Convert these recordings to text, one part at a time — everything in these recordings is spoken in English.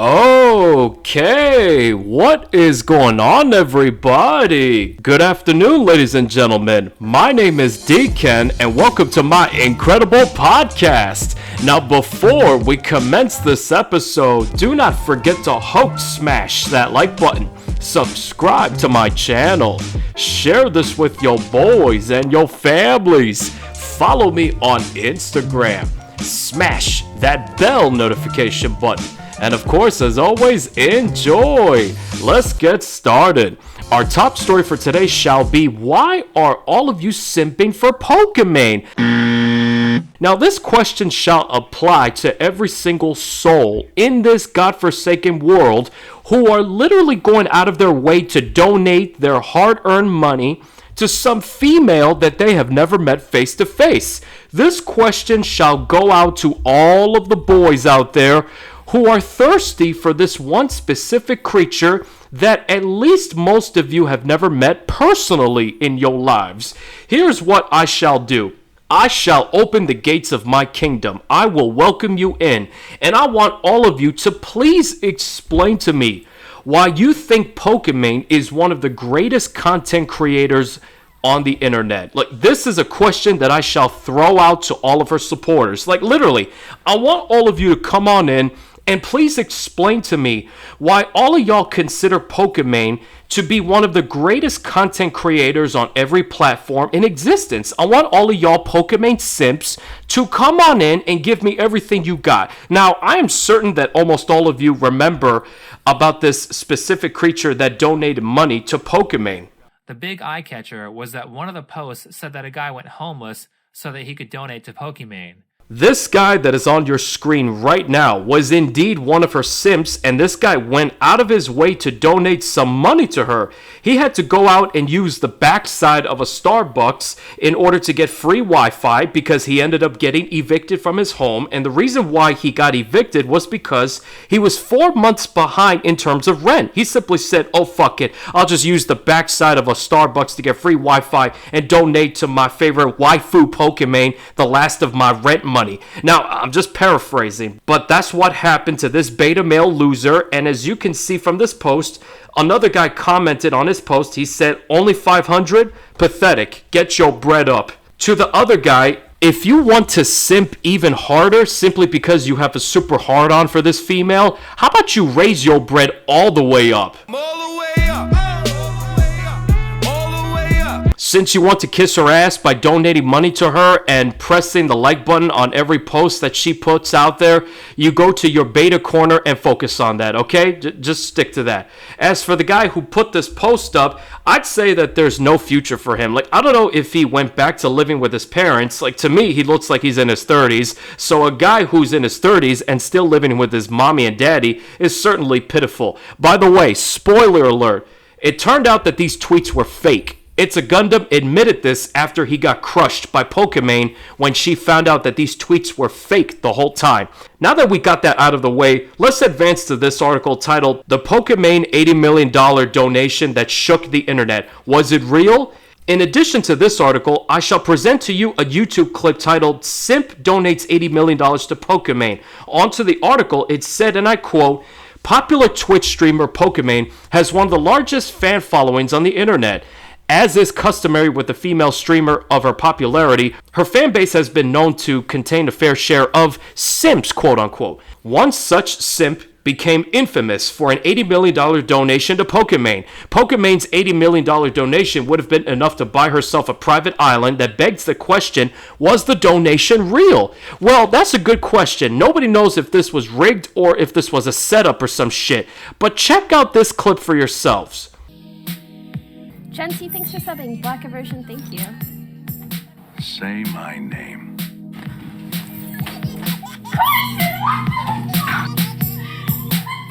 Okay, what is going on, everybody? Good afternoon, ladies and gentlemen. My name is Deacon, and welcome to my incredible podcast. Now, before we commence this episode, do not forget to smash that like button, subscribe to my channel, share this with your boys and your families, follow me on Instagram, smash that bell notification button. And of course, as always, enjoy. Let's get started. Our top story for today shall be, why are all of you simping for Pokimane? Now, this question shall apply to every single soul in this godforsaken world who are literally going out of their way to donate their hard-earned money to some female that they have never met face to face. This question shall go out to all of the boys out there who are thirsty for this one specific creature that at least most of you have never met personally in your lives. Here's what I shall do. I shall open the gates of my kingdom. I will welcome you in, and I want all of you to please explain to me why you think Pokimane is one of the greatest content creators on the internet. Like, this is a question that I shall throw out to all of her supporters. Like, literally, I want all of you to come on in and please explain to me why all of y'all consider Pokimane to be one of the greatest content creators on every platform in existence. I want all of y'all Pokimane simps to come on in and give me everything you got. Now, I am certain that almost all of you remember about this specific creature that donated money to Pokimane. The big eye catcher was that one of the posts said that a guy went homeless so that he could donate to Pokimane. This guy that is on your screen right now was indeed one of her simps, and this guy went out of his way to donate some money to her. He had to go out and use the backside of a Starbucks in order to get free Wi-Fi because he ended up getting evicted from his home, and the reason why he got evicted was because he was 4 months behind in terms of rent. He simply said, oh fuck it, I'll just use the backside of a Starbucks to get free Wi-Fi and donate to my favorite waifu Pokimane the last of my rent money. Now, I'm just paraphrasing, but that's what happened to this beta male loser, and as you can see from this post, another guy commented on his post. He said, only 500? Pathetic. Get your bread up. To the other guy, if you want to simp even harder simply because you have a super hard-on for this female, how about you raise your bread all the way up? All the way up. Since you want to kiss her ass by donating money to her and pressing the like button on every post that she puts out there, you go to your beta corner and focus on that, okay? Just stick to that. As for the guy who put this post up, I'd say that there's no future for him. Like, I don't know if he went back to living with his parents. Like, to me, he looks like he's in his 30s. So a guy who's in his 30s and still living with his mommy and daddy is certainly pitiful. By the way, spoiler alert, it turned out that these tweets were fake. It's a Gundam admitted this after he got crushed by Pokimane when she found out that these tweets were fake the whole time. Now that we got that out of the way, let's advance to this article titled, The Pokimane $80 million Donation That Shook the Internet. Was it real? In addition to this article, I shall present to you a YouTube clip titled, Simp Donates $80 million to Pokimane. Onto the article, it said, and I quote, popular Twitch streamer Pokimane has one of the largest fan followings on the internet. As is customary with the female streamer of her popularity, her fan base has been known to contain a fair share of simps, quote-unquote. One such simp became infamous for an $80 million donation to Pokimane. Pokimane's $80 million donation would have been enough to buy herself a private island. That begs the question, was the donation real? Well, that's a good question. Nobody knows if this was rigged or if this was a setup or some shit. But check out this clip for yourselves. Jency, thanks for subbing. Black Aversion, thank you. Say my name.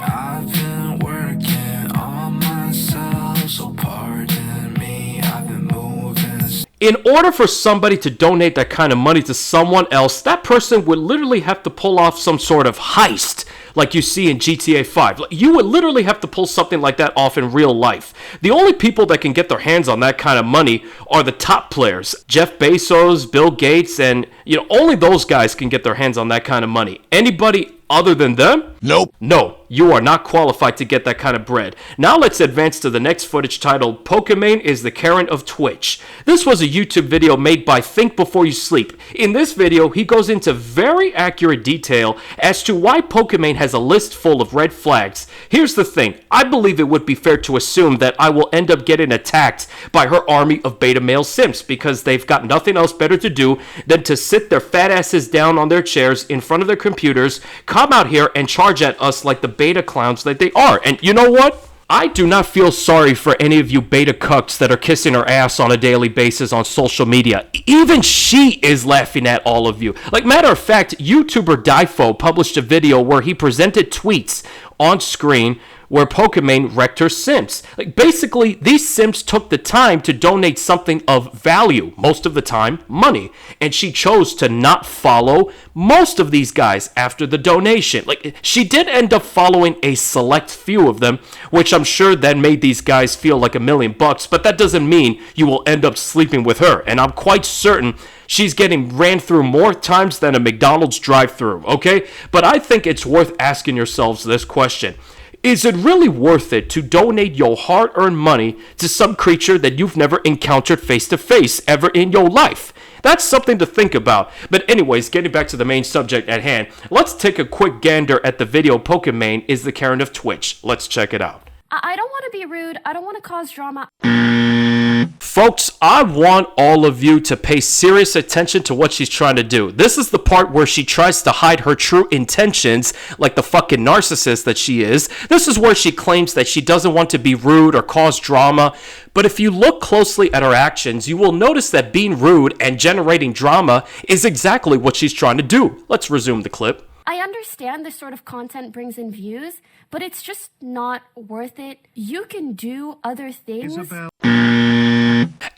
I've been working on myself, so pardon me, I've been moving. In order for somebody to donate that kind of money to someone else, that person would literally have to pull off some sort of heist like you see in GTA 5. You would literally have to pull something like that off in real life. The only people that can get their hands on that kind of money are the top players. Jeff Bezos, Bill Gates, and only those guys can get their hands on that kind of money. Anybody other than them? Nope. No. you are not qualified to get that kind of bread. Now let's advance to the next footage titled Pokimane is the Karen of Twitch. This was a YouTube video made by Think Before You Sleep. In this video, he goes into very accurate detail as to why Pokimane has a list full of red flags. Here's the thing, I believe it would be fair to assume that I will end up getting attacked by her army of beta male simps because they've got nothing else better to do than to sit their fat asses down on their chairs in front of their computers, come out here and charge at us like the beta clowns that they are. And you know what? I do not feel sorry for any of you beta cucks that are kissing her ass on a daily basis on social media. Even she is laughing at all of you. Like, matter of fact, YouTuber Difo published a video where he presented tweets on screen where Pokimane wrecked her simps. Like, basically, these simps took the time to donate something of value, most of the time, money. And she chose to not follow most of these guys after the donation. Like, she did end up following a select few of them, which I'm sure then made these guys feel like $1 million, but that doesn't mean you will end up sleeping with her. And I'm quite certain she's getting ran through more times than a McDonald's drive-thru, okay? But I think it's worth asking yourselves this question. Is it really worth it to donate your hard-earned money to some creature that you've never encountered face-to-face ever in your life? That's something to think about. But anyways, getting back to the main subject at hand, let's take a quick gander at the video Pokimane is the Karen of Twitch. Let's check it out. I don't want to be rude. I don't want to cause drama. Folks, I want all of you to pay serious attention to what she's trying to do. This is the part where she tries to hide her true intentions like the fucking narcissist that she is. This is where she claims that she doesn't want to be rude or cause drama. But if you look closely at her actions, you will notice that being rude and generating drama is exactly what she's trying to do. Let's resume the clip. I understand this sort of content brings in views, but it's just not worth it. You can do other things.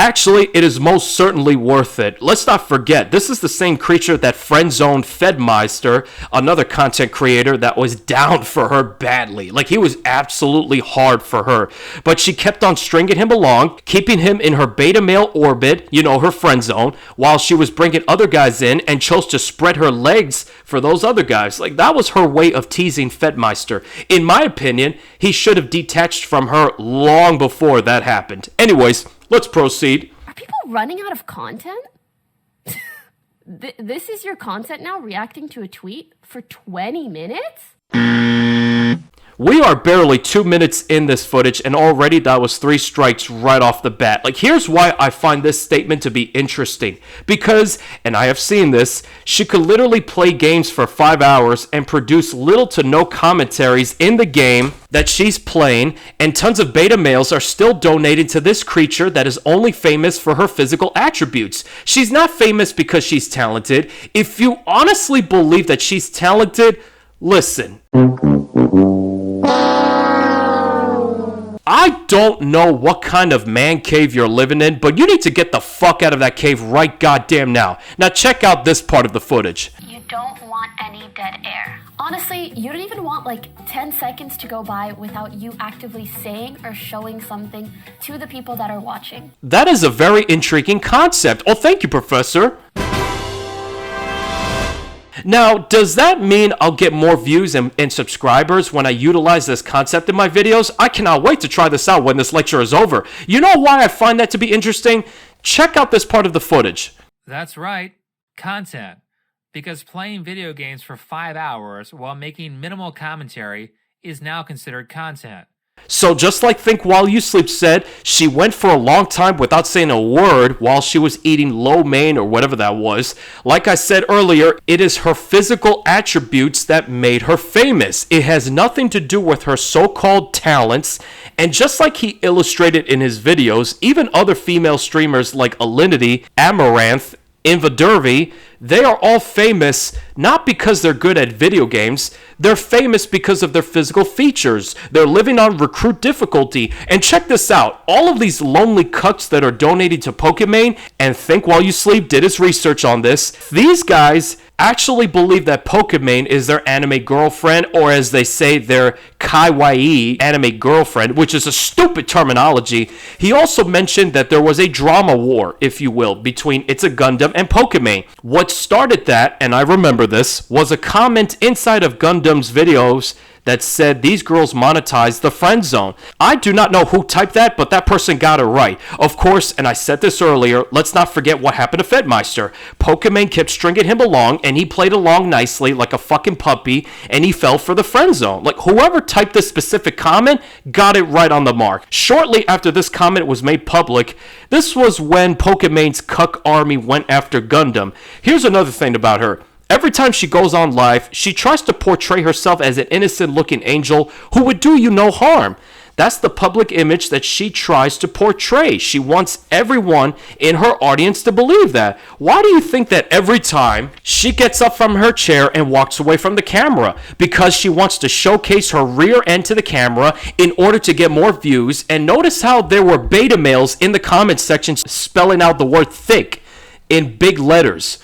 Actually, it is most certainly worth it. Let's not forget, this is the same creature that friend-zoned Fedmeister, another content creator that was down for her badly. Like, he was absolutely hard for her. But she kept on stringing him along, keeping him in her beta male orbit, you know, her friend zone, while she was bringing other guys in and chose to spread her legs for those other guys. Like, that was her way of teasing Fedmeister. In my opinion, he should have detached from her long before that happened. Anyways, let's proceed. Are people running out of content? This is your content now, reacting to a tweet for 20 minutes? We are barely 2 minutes in this footage, and already that was 3 strikes right off the bat. Like, here's why I find this statement to be interesting. Because, and I have seen this, she could literally play games for 5 hours and produce little to no commentaries in the game that she's playing, and tons of beta males are still donating to this creature that is only famous for her physical attributes. She's not famous because she's talented. If you honestly believe that she's talented, listen. I don't know what kind of man cave you're living in, but you need to get the fuck out of that cave right goddamn now. Now check out this part of the footage. You don't want any dead air. Honestly, you don't even want like 10 seconds to go by without you actively saying or showing something to the people that are watching. That is a very intriguing concept. Oh, thank you, Professor. Now, does that mean I'll get more views and subscribers when I utilize this concept in my videos? I cannot wait to try this out when this lecture is over. You know why I find that to be interesting? Check out this part of the footage. That's right, content. Because playing video games for 5 hours while making minimal commentary is now considered content. So just like Think While You Sleep said, she went for a long time without saying a word while she was eating lo mein or whatever that was. Like I said earlier, it is her physical attributes that made her famous. It has nothing to do with her so-called talents. And just like he illustrated in his videos, even other female streamers like Alinity, Amaranth, Invadervy, they are all famous not because they're good at video games. They're famous because of their physical features. They're living on recruit difficulty. And check this out. All of these lonely cucks that are donating to Pokimane, and Think While You Sleep did his research on this, these guys actually believe that Pokimane is their anime girlfriend, or as they say, their kawaii anime girlfriend, which is a stupid terminology. He also mentioned that there was a drama war, if you will, between It's a Gundam and Pokimane. What started that, and I remember this, was a comment inside of Gundam's videos that said these girls monetize the friend zone. I do not know who typed that, but that person got it right. Of course, and I said this earlier, let's not forget what happened to Fedmeister. Pokimane kept stringing him along, and he played along nicely like a fucking puppy, and he fell for the friend zone. Like, whoever typed this specific comment got it right on the mark. Shortly after this comment was made public, this was when Pokimane's cuck army went after Gundam. Here's another thing about her. Every time she goes on live, she tries to portray herself as an innocent-looking angel who would do you no harm. That's the public image that she tries to portray. She wants everyone in her audience to believe that. Why do you think that every time she gets up from her chair and walks away from the camera? Because she wants to showcase her rear end to the camera in order to get more views. And notice how there were beta males in the comment section spelling out the word thick in big letters.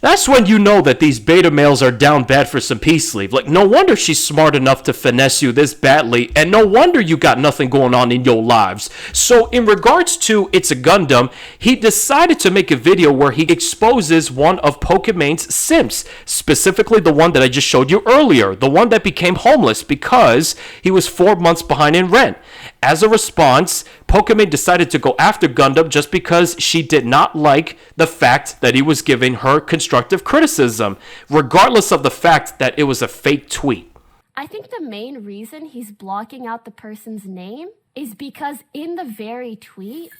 That's when you know that these beta males are down bad for some peace sleeve. Like, no wonder she's smart enough to finesse you this badly, and no wonder you got nothing going on in your lives. So in regards to It's a Gundam, he decided to make a video where he exposes one of Pokimane's simps, specifically the one that I just showed you earlier, the one that became homeless because he was 4 months behind in rent. As a response, Pokimane decided to go after Gundam just because she did not like the fact that he was giving her constructive criticism, regardless of the fact that it was a fake tweet. I think the main reason he's blocking out the person's name is because in the very tweet,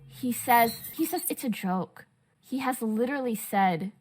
he says it's a joke. He has literally said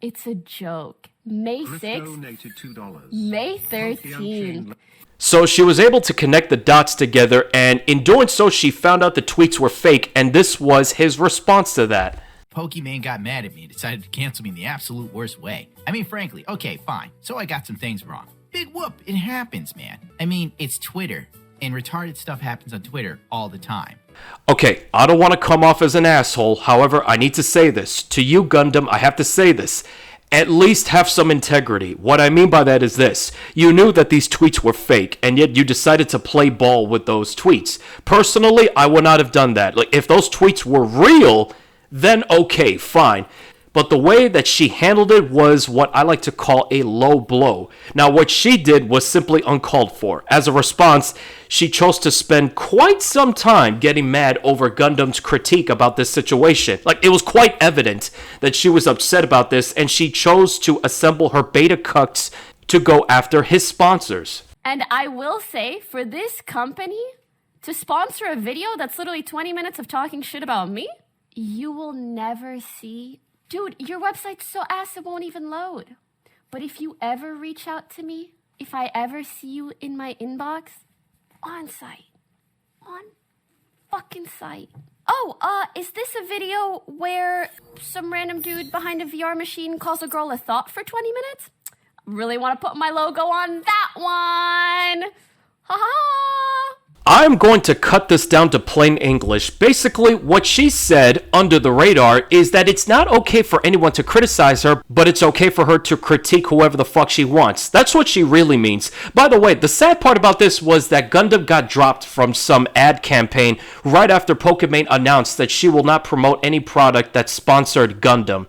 it's a joke. May 6th, May 13th. So she was able to connect the dots together, and in doing so, she found out the tweets were fake, and this was his response to that. Pokimane got mad at me and decided to cancel me in the absolute worst way. I mean, frankly, okay, fine. So I got some things wrong. Big whoop, it happens, man. I mean, it's Twitter, and retarded stuff happens on Twitter all the time. Okay, I don't want to come off as an asshole, however, I need to say this. To you, Gundam, I have to say this. At least have some integrity. What I mean by that is this. You knew that these tweets were fake, and yet you decided to play ball with those tweets. Personally, I would not have done that. Like, if those tweets were real, then okay, fine. But the way that she handled it was what I like to call a low blow. Now, what she did was simply uncalled for. As a response, she chose to spend quite some time getting mad over Gundam's critique about this situation. Like, it was quite evident that she was upset about this, and she chose to assemble her beta cucks to go after his sponsors. And I will say, for this company to sponsor a video that's literally 20 minutes of talking shit about me, you will never see... Dude, your website's so ass it won't even load. But if you ever reach out to me, if I ever see you in my inbox, on site. On fucking site. Oh, is this a video where some random dude behind a VR machine calls a girl a thought for 20 minutes? Really want to put my logo on that one. Ha ha. I'm going to cut this down to plain English. Basically, what she said under the radar is that it's not okay for anyone to criticize her, but it's okay for her to critique whoever the fuck she wants. That's what she really means. By the way, the sad part about this was that Gundam got dropped from some ad campaign right after Pokimane announced that she will not promote any product that sponsored Gundam.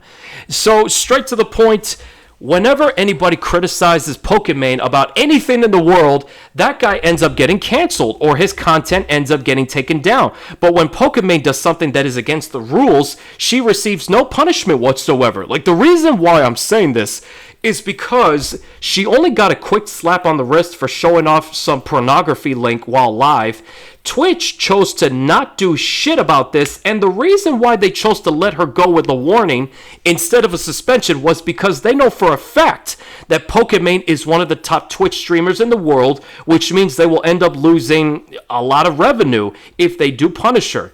So, straight to the point... Whenever anybody criticizes Pokimane about anything in the world, that guy ends up getting canceled or his content ends up getting taken down. But when Pokimane does something that is against the rules, she receives no punishment whatsoever. Like, the reason why I'm saying this is because she only got a quick slap on the wrist for showing off some pornography link while live. Twitch chose to not do shit about this, and the reason why they chose to let her go with a warning instead of a suspension was because they know for a fact that Pokimane is one of the top Twitch streamers in the world, which means they will end up losing a lot of revenue if they do punish her.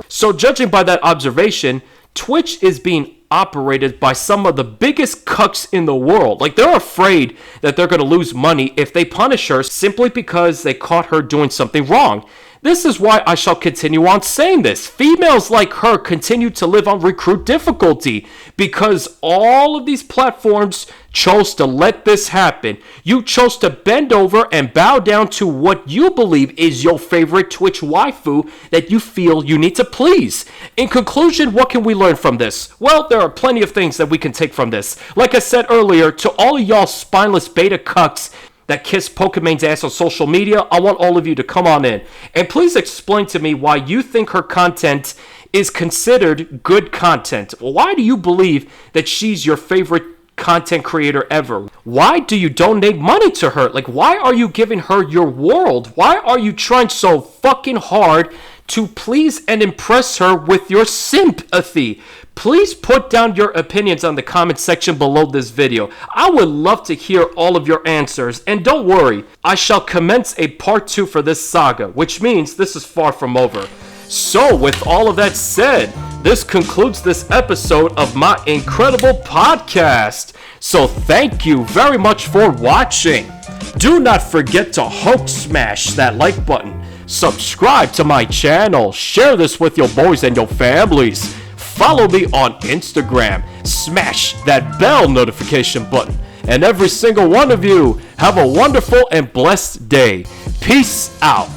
So judging by that observation, Twitch is being operated by some of the biggest cucks in the world. Like, they're afraid that they're going to lose money if they punish her simply because they caught her doing something wrong. This is why I shall continue on saying this. Females like her continue to live on recruit difficulty because all of these platforms chose to let this happen. You chose to bend over and bow down to what you believe is your favorite Twitch waifu that you feel you need to please. In conclusion, what can we learn from this? Well, there are plenty of things that we can take from this. Like I said earlier, to all of y'all spineless beta cucks that kiss Pokimane's ass on social media, I want all of you to come on in and please explain to me why you think her content is considered good content. Why do you believe that she's your favorite content creator ever? Why do you donate money to her? Like, why are you giving her your world? Why are you trying so fucking hard to please and impress her with your sympathy? Please put down your opinions on the comment section below this video. I would love to hear all of your answers. And don't worry, I shall commence a part 2 for this saga, which means this is far from over. So, with all of that said, this concludes this episode of my incredible podcast. So thank you very much for watching. Do not forget to Hulk smash that like button. Subscribe to my channel. Share this with your boys and your families. Follow me on Instagram. Smash that bell notification button. And every single one of you, have a wonderful and blessed day. Peace out.